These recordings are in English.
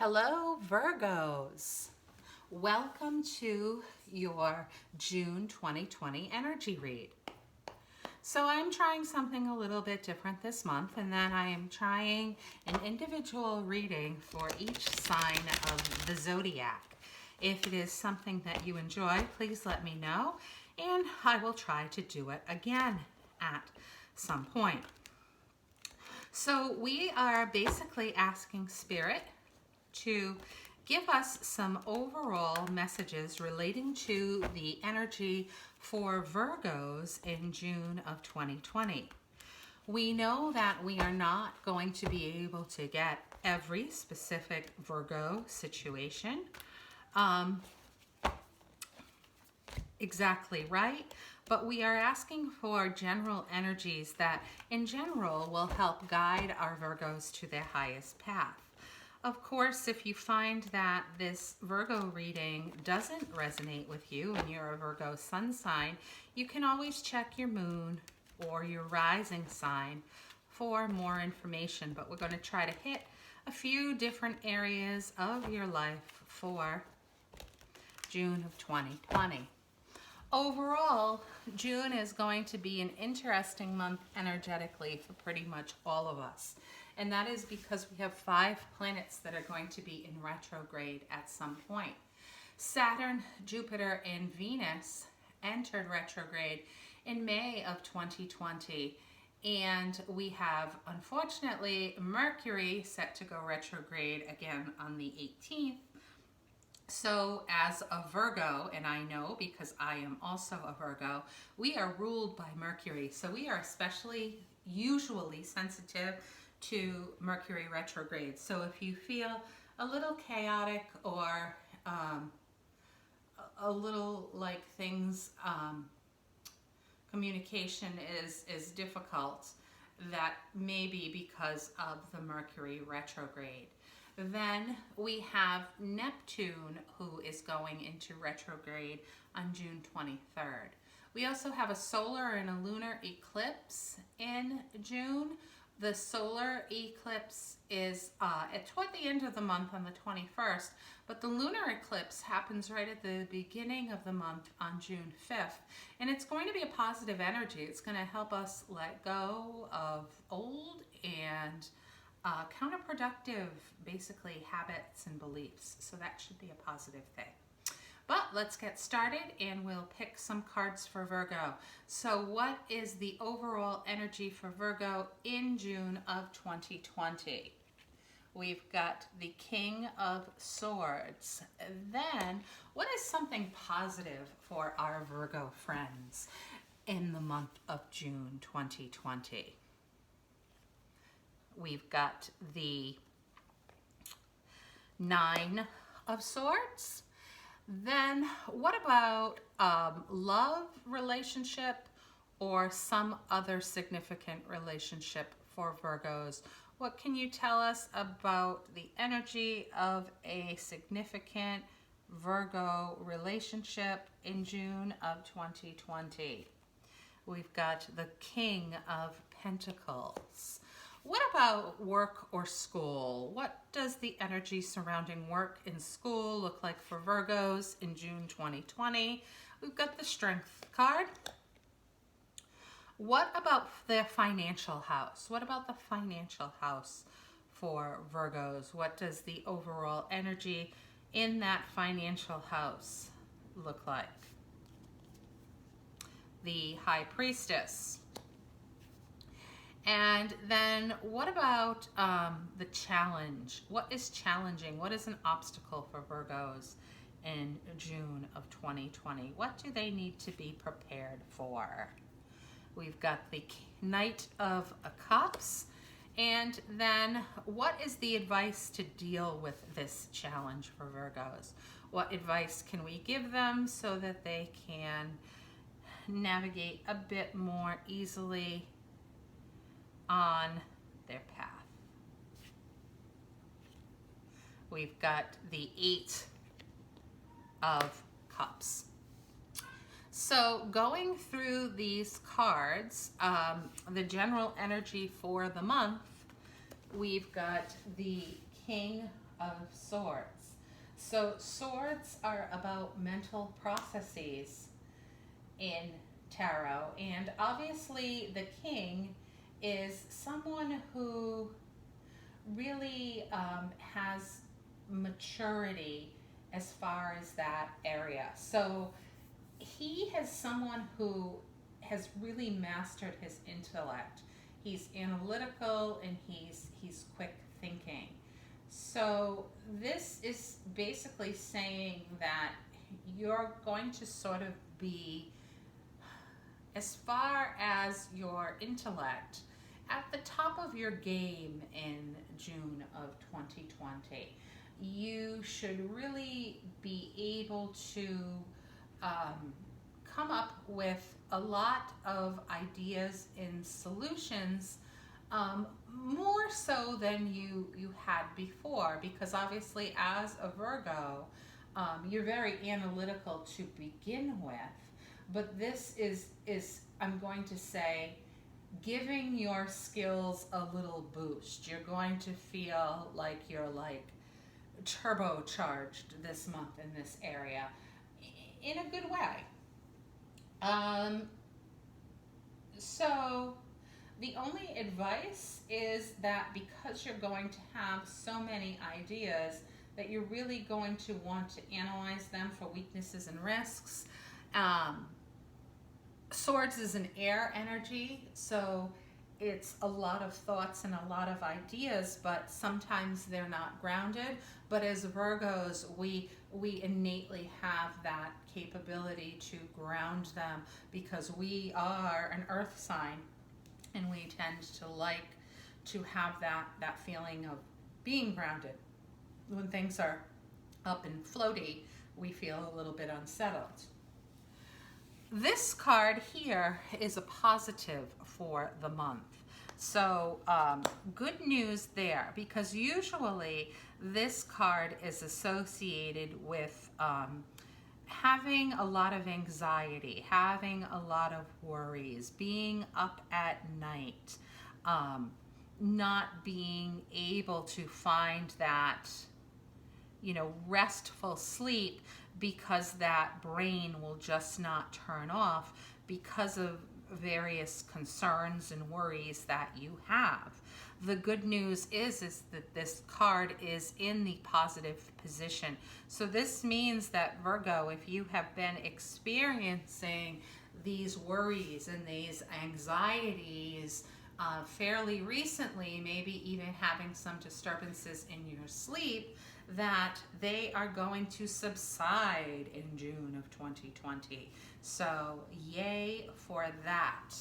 Hello, Virgos. Welcome to your June 2020 energy read. So I'm trying something a little bit different this month, and then I am trying an individual reading for each sign of the zodiac. If it is something that you enjoy, please let me know, and I will try to do it again at some point. So we are basically asking Spirit to give us some overall messages relating to the energy for Virgos in June of 2020. We know that we are not going to be able to get every specific Virgo situation exactly right, but we are asking for general energies that in general will help guide our Virgos to their highest path. Of course, if you find that this Virgo reading doesn't resonate with you and you're a Virgo sun sign, you can always check your moon or your rising sign for more information. But we're going to try to hit a few different areas of your life for June of 2020. Overall, June is going to be an interesting month energetically for pretty much all of us. And that is because we have 5 planets that are going to be in retrograde at some point. Saturn, Jupiter, and Venus entered retrograde in May of 2020. And we have, unfortunately, Mercury set to go retrograde again on the 18th. So as a Virgo, and I know because I am also a Virgo, we are ruled by Mercury. So we are especially usually sensitive to Mercury retrograde. So if you feel a little chaotic or a little like things, communication is difficult, that may be because of the Mercury retrograde. Then we have Neptune, who is going into retrograde on June 23rd. We also have a solar and a lunar eclipse in June. The solar eclipse is toward the end of the month on the 21st, but the lunar eclipse happens right at the beginning of the month on June 5th. And it's going to be a positive energy. It's going to help us let go of old and counterproductive, basically, habits and beliefs. So that should be a positive thing. But let's get started and we'll pick some cards for Virgo. So what is the overall energy for Virgo in June of 2020? We've got the King of Swords. Then, what is something positive for our Virgo friends in the month of June 2020? We've got the Nine of Swords. Then what about love relationship or some other significant relationship for Virgos? What can you tell us about the energy of a significant Virgo relationship in June of 2020? We've got the King of Pentacles. What about work or school? What does the energy surrounding work and school look like for Virgos in June 2020? We've got the Strength card. What about the financial house? What about the financial house for Virgos? What does the overall energy in that financial house look like? The High Priestess. And then what about the challenge? What is challenging? What is an obstacle for Virgos in June of 2020? What do they need to be prepared for? We've got the Knight of Cups. And then what is the advice to deal with this challenge for Virgos? What advice can we give them so that they can navigate a bit more easily on their path? We've got the Eight of Cups. So going through these cards, the general energy for the month, we've got the King of Swords. So swords are about mental processes in tarot, and obviously the king is someone who really has maturity as far as that area. So he has someone who has really mastered his intellect. He's analytical and he's quick thinking. So this is basically saying that you're going to sort of be, as far as your intellect, at the top of your game in June of 2020. You should really be able to come up with a lot of ideas and solutions, more so than you had before, because obviously as a Virgo, you're very analytical to begin with, but this is I'm going to say, giving your skills a little boost. You're going to feel like you're like turbocharged this month in this area in a good way. So the only advice is that because you're going to have so many ideas, that you're really going to want to analyze them for weaknesses and risks. Swords is an air energy, so it's a lot of thoughts and a lot of ideas, but sometimes they're not grounded. But as Virgos, we innately have that capability to ground them, because we are an earth sign, and we tend to like to have that feeling of being grounded. When things are up and floaty, we feel a little bit unsettled. This card here is a positive for the month. So good news there, because usually this card is associated with having a lot of anxiety, having a lot of worries, being up at night, not being able to find that, restful sleep, because that brain will just not turn off because of various concerns and worries that you have. The good news is that this card is in the positive position. So this means that, Virgo, if you have been experiencing these worries and these anxieties fairly recently, maybe even having some disturbances in your sleep, that they are going to subside in June of 2020. So yay for that.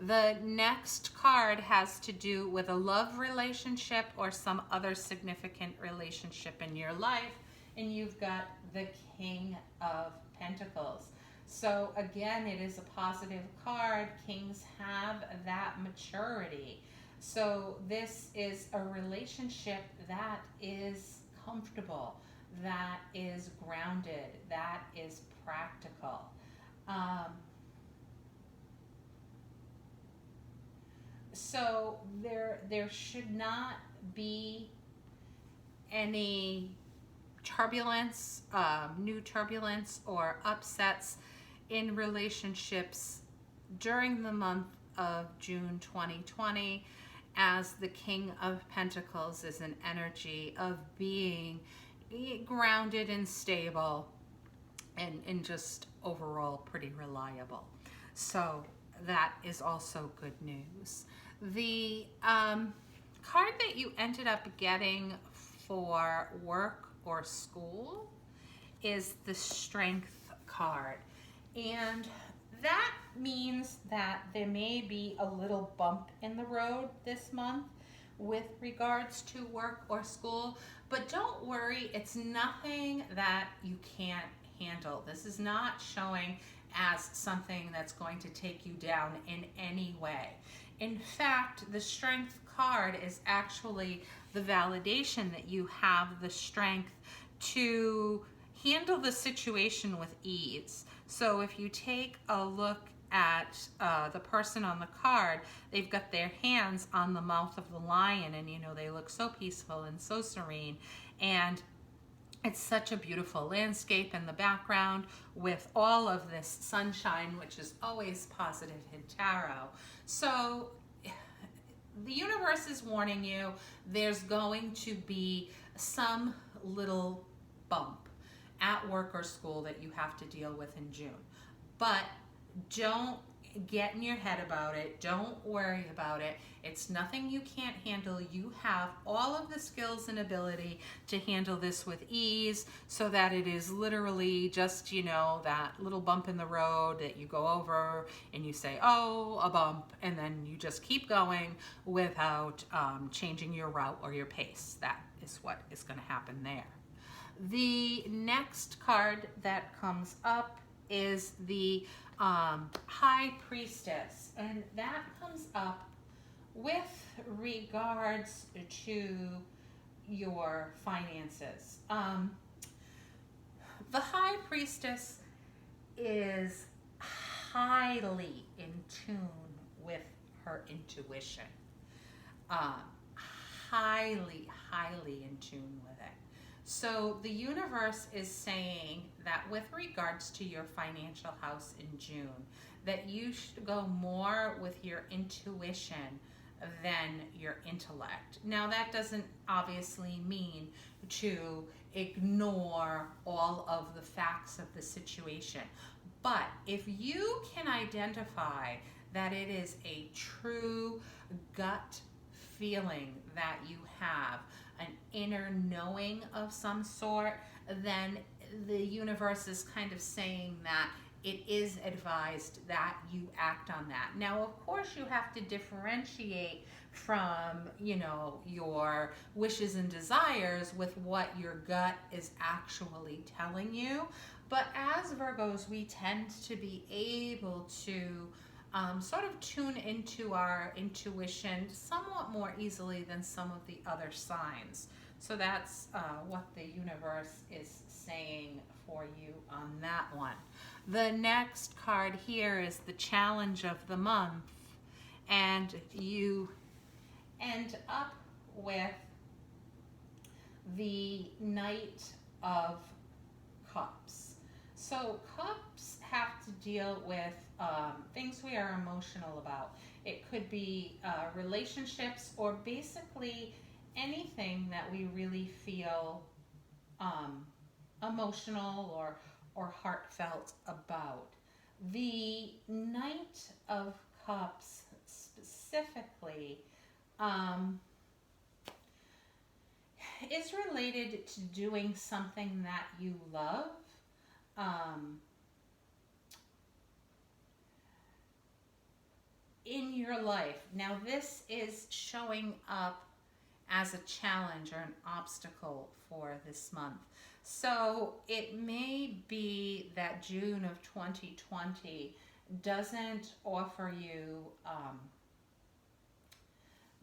The next card has to do with a love relationship or some other significant relationship in your life, and you've got the King of Pentacles. So again, it is a positive card. Kings have that maturity. So this is a relationship that is comfortable, that is grounded, that is practical. So there should not be any turbulence, new turbulence or upsets in relationships during the month of June 2020, as the King of Pentacles is an energy of being grounded and stable and just overall pretty reliable. So that is also good news. The card that you ended up getting for work or school is the Strength card. And that means that there may be a little bump in the road this month with regards to work or school, but don't worry, it's nothing that you can't handle. This is not showing as something that's going to take you down in any way. In fact, the Strength card is actually the validation that you have the strength to handle the situation with ease. So if you take a look at the person on the card, they've got their hands on the mouth of the lion, and you know, they look so peaceful and so serene. And it's such a beautiful landscape in the background with all of this sunshine, which is always positive in tarot. So the universe is warning you there's going to be some little bump at work or school that you have to deal with in June. But don't get in your head about it. Don't worry about it. It's nothing you can't handle. You have all of the skills and ability to handle this with ease, so that it is literally just, you know, that little bump in the road that you go over and you say, oh, a bump, and then you just keep going without changing your route or your pace. That is what is going to happen there. The next card that comes up is the High Priestess, and that comes up with regards to your finances. The High Priestess is highly in tune with her intuition. Highly in tune with it. So the universe is saying that with regards to your financial house in June, that you should go more with your intuition than your intellect. Now, that doesn't obviously mean to ignore all of the facts of the situation. But if you can identify that it is a true gut feeling that you have, an inner knowing of some sort, then the universe is kind of saying that it is advised that you act on that. Now, of course, you have to differentiate from, you know, your wishes and desires with what your gut is actually telling you. But as Virgos, we tend to be able to sort of tune into our intuition somewhat more easily than some of the other signs. So that's what the universe is saying for you on that one. The next card here is the challenge of the month, and you end up with the Knight of Cups. So cups have to deal with things we are emotional about. It could be relationships, or basically anything that we really feel emotional or heartfelt about. The Knight of Cups specifically is related to doing something that you love. In your life. Now, this is showing up as a challenge or an obstacle for this month. So it may be that June of 2020 doesn't offer you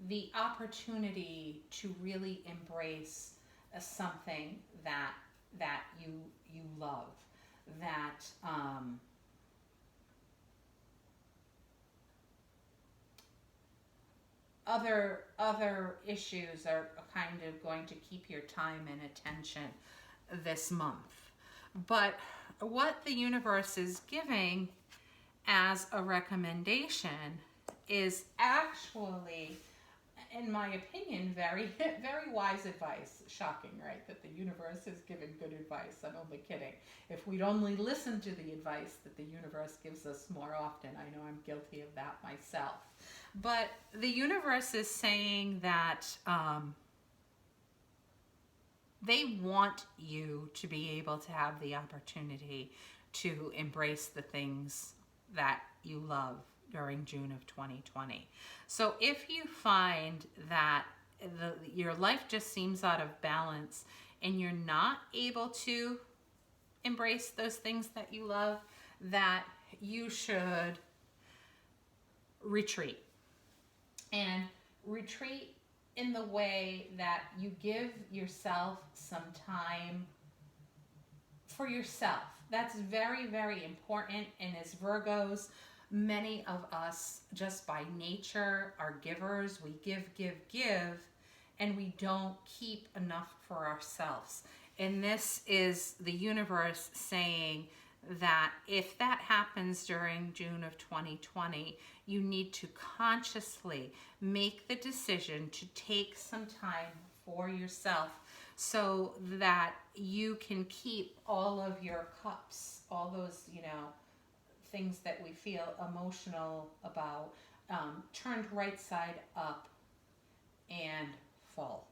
the opportunity to really embrace something that you love, that other issues are kind of going to keep your time and attention this month. But what the universe is giving as a recommendation is actually, in my opinion, very wise advice. Shocking, right? That the universe is giving good advice. I'm only kidding. If we'd only listen to the advice that the universe gives us more often. I know I'm guilty of that myself. But the universe is saying that they want you to be able to have the opportunity to embrace the things that you love during June of 2020. So if you find that your life just seems out of balance and you're not able to embrace those things that you love, that you should retreat. And retreat in the way that you give yourself some time for yourself. That's very important. And as Virgos, Many of us, just by nature, are givers. We give, and we don't keep enough for ourselves. And this is the universe saying that if that happens during June of 2020, you need to consciously make the decision to take some time for yourself so that you can keep all of your cups, all those, things that we feel emotional about, turned right side up and full.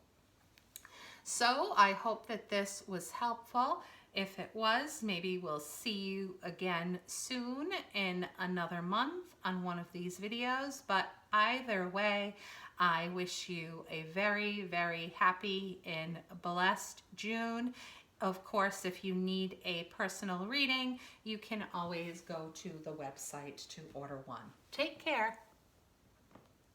So I hope that this was helpful. If it was, maybe we'll see you again soon in another month on one of these videos. But either way, I wish you a very, very happy and blessed June. Of course, if you need a personal reading, you can always go to the website to order one. Take care.